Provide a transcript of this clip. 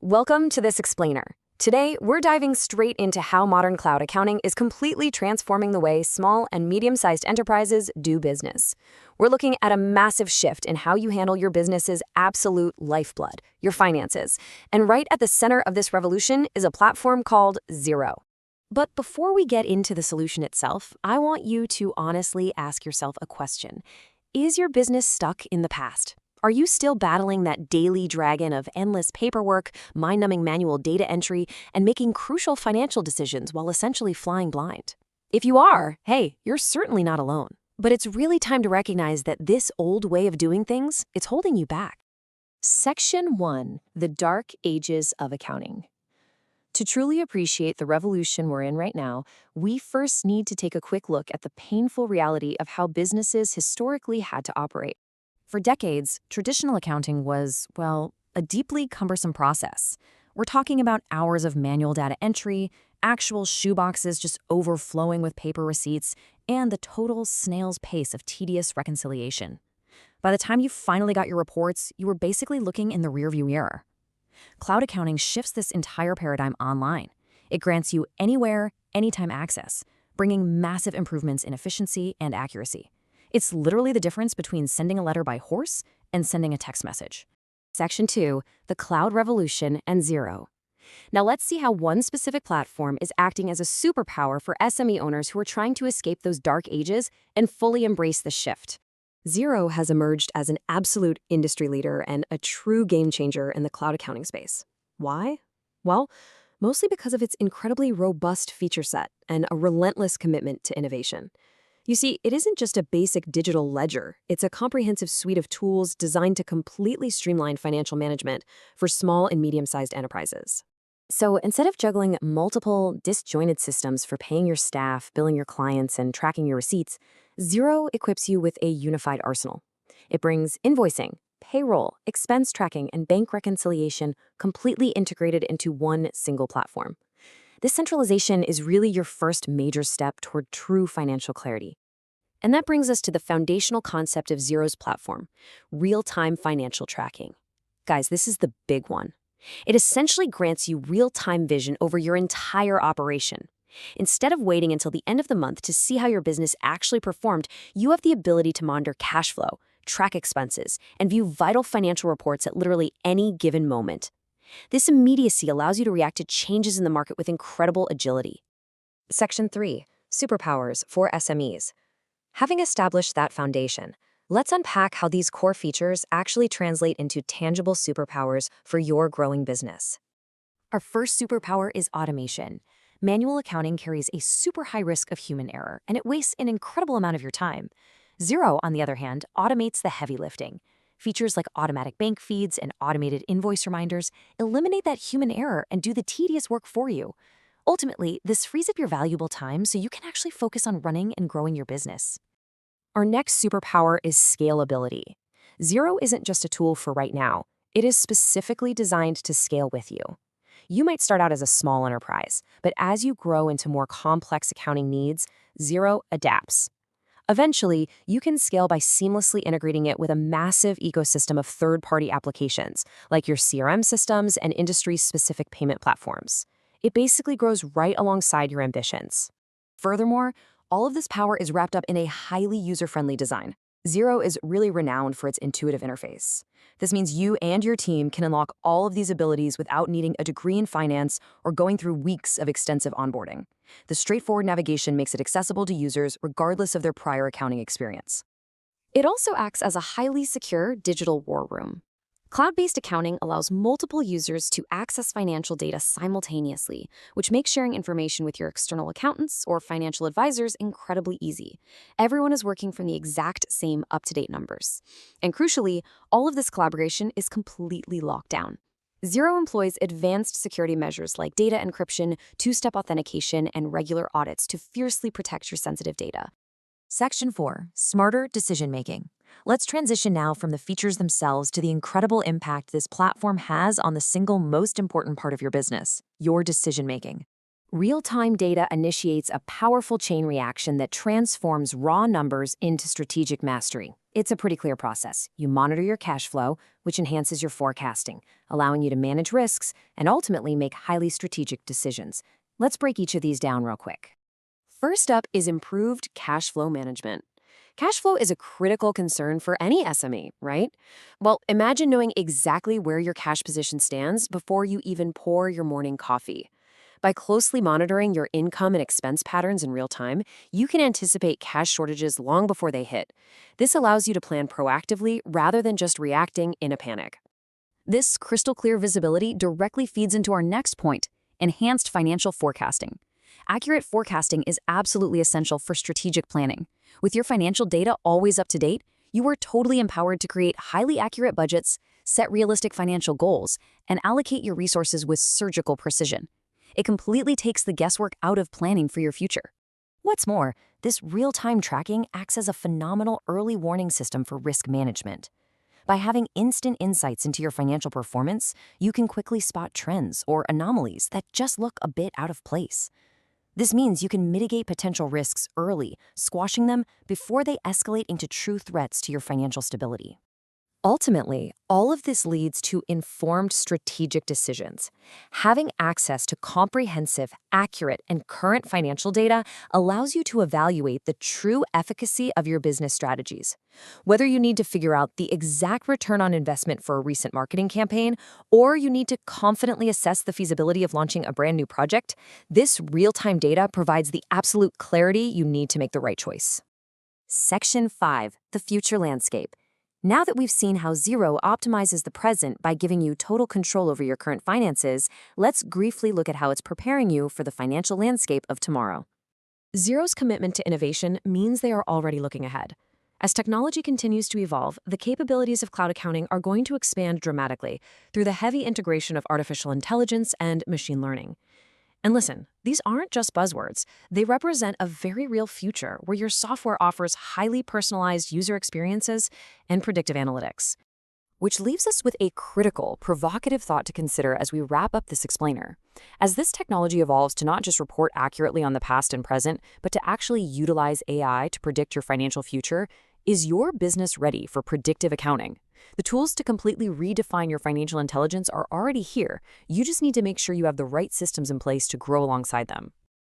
Welcome to this explainer. Today, we're diving straight into how modern cloud accounting is completely transforming the way small and medium-sized enterprises do business. We're looking at a massive shift in how you handle your business's absolute lifeblood, your finances. And right at the center of this revolution is a platform called Xero. But before we get into the solution itself, I want you to honestly ask yourself a question. Is your business stuck in the past? Are you still battling that daily dragon of endless paperwork, mind-numbing manual data entry, and making crucial financial decisions while essentially flying blind? If you are, hey, you're certainly not alone. But it's really time to recognize that this old way of doing things, it's holding you back. Section 1, the dark ages of accounting. To truly appreciate the revolution we're in right now, we first need to take a quick look at the painful reality of how businesses historically had to operate. For decades, traditional accounting was, well, a deeply cumbersome process. We're talking about hours of manual data entry, actual shoeboxes just overflowing with paper receipts, and the total snail's pace of tedious reconciliation. By the time you finally got your reports, you were basically looking in the rearview mirror. Cloud accounting shifts this entire paradigm online. It grants you anywhere, anytime access, bringing massive improvements in efficiency and accuracy. It's literally the difference between sending a letter by horse and sending a text message. Section 2, the cloud revolution and Xero. Now let's see how one specific platform is acting as a superpower for SME owners who are trying to escape those dark ages and fully embrace the shift. Xero has emerged as an absolute industry leader and a true game changer in the cloud accounting space. Why? Well, mostly because of its incredibly robust feature set and a relentless commitment to innovation. You see, it isn't just a basic digital ledger. It's a comprehensive suite of tools designed to completely streamline financial management for small and medium-sized enterprises. So instead of juggling multiple disjointed systems for paying your staff, billing your clients, and tracking your receipts, Xero equips you with a unified arsenal. It brings invoicing, payroll, expense tracking, and bank reconciliation completely integrated into one single platform. This centralization is really your first major step toward true financial clarity. And that brings us to the foundational concept of Xero's platform, real-time financial tracking. Guys, this is the big one. It essentially grants you real-time vision over your entire operation. Instead of waiting until the end of the month to see how your business actually performed, you have the ability to monitor cash flow, track expenses, and view vital financial reports at literally any given moment. This immediacy allows you to react to changes in the market with incredible agility. Section 3, superpowers for SMEs. Having established that foundation, let's unpack how these core features actually translate into tangible superpowers for your growing business. Our first superpower is automation. Manual accounting carries a super high risk of human error, and it wastes an incredible amount of your time. Xero, on the other hand, automates the heavy lifting. Features like automatic bank feeds and automated invoice reminders eliminate that human error and do the tedious work for you. Ultimately, this frees up your valuable time so you can actually focus on running and growing your business. Our next superpower is scalability. Xero isn't just a tool for right now. It is specifically designed to scale with you. You might start out as a small enterprise, but as you grow into more complex accounting needs, Xero adapts. Eventually, you can scale by seamlessly integrating it with a massive ecosystem of third-party applications, like your CRM systems and industry-specific payment platforms. It basically grows right alongside your ambitions. Furthermore, all of this power is wrapped up in a highly user-friendly design. Xero is really renowned for its intuitive interface. This means you and your team can unlock all of these abilities without needing a degree in finance or going through weeks of extensive onboarding. The straightforward navigation makes it accessible to users regardless of their prior accounting experience. It also acts as a highly secure digital war room. Cloud-based accounting allows multiple users to access financial data simultaneously, which makes sharing information with your external accountants or financial advisors incredibly easy. Everyone is working from the exact same up-to-date numbers. And crucially, all of this collaboration is completely locked down. Xero employs advanced security measures like data encryption, two-step authentication, and regular audits to fiercely protect your sensitive data. Section 4, smarter decision-making. Let's transition now from the features themselves to the incredible impact this platform has on the single most important part of your business, your decision-making. Real-time data initiates a powerful chain reaction that transforms raw numbers into strategic mastery. It's a pretty clear process. You monitor your cash flow, which enhances your forecasting, allowing you to manage risks and ultimately make highly strategic decisions. Let's break each of these down real quick. First up is improved cash flow management. Cash flow is a critical concern for any SME, right? Well, imagine knowing exactly where your cash position stands before you even pour your morning coffee. By closely monitoring your income and expense patterns in real time, you can anticipate cash shortages long before they hit. This allows you to plan proactively rather than just reacting in a panic. This crystal clear visibility directly feeds into our next point: enhanced financial forecasting. Accurate forecasting is absolutely essential for strategic planning. With your financial data always up to date, you are totally empowered to create highly accurate budgets, set realistic financial goals, and allocate your resources with surgical precision. It completely takes the guesswork out of planning for your future. What's more, this real-time tracking acts as a phenomenal early warning system for risk management. By having instant insights into your financial performance, you can quickly spot trends or anomalies that just look a bit out of place. This means you can mitigate potential risks early, squashing them before they escalate into true threats to your financial stability. Ultimately, all of this leads to informed strategic decisions. Having access to comprehensive, accurate, and current financial data allows you to evaluate the true efficacy of your business strategies. Whether you need to figure out the exact return on investment for a recent marketing campaign, or you need to confidently assess the feasibility of launching a brand new project, this real-time data provides the absolute clarity you need to make the right choice. Section 5, the future landscape. Now that we've seen how Xero optimizes the present by giving you total control over your current finances, let's briefly look at how it's preparing you for the financial landscape of tomorrow. Xero's commitment to innovation means they are already looking ahead. As technology continues to evolve, the capabilities of cloud accounting are going to expand dramatically through the heavy integration of artificial intelligence and machine learning. And listen, these aren't just buzzwords. They represent a very real future where your software offers highly personalized user experiences and predictive analytics. Which leaves us with a critical, provocative thought to consider as we wrap up this explainer. As this technology evolves to not just report accurately on the past and present, but to actually utilize AI to predict your financial future, is your business ready for predictive accounting? The tools to completely redefine your financial intelligence are already here. You just need to make sure you have the right systems in place to grow alongside them.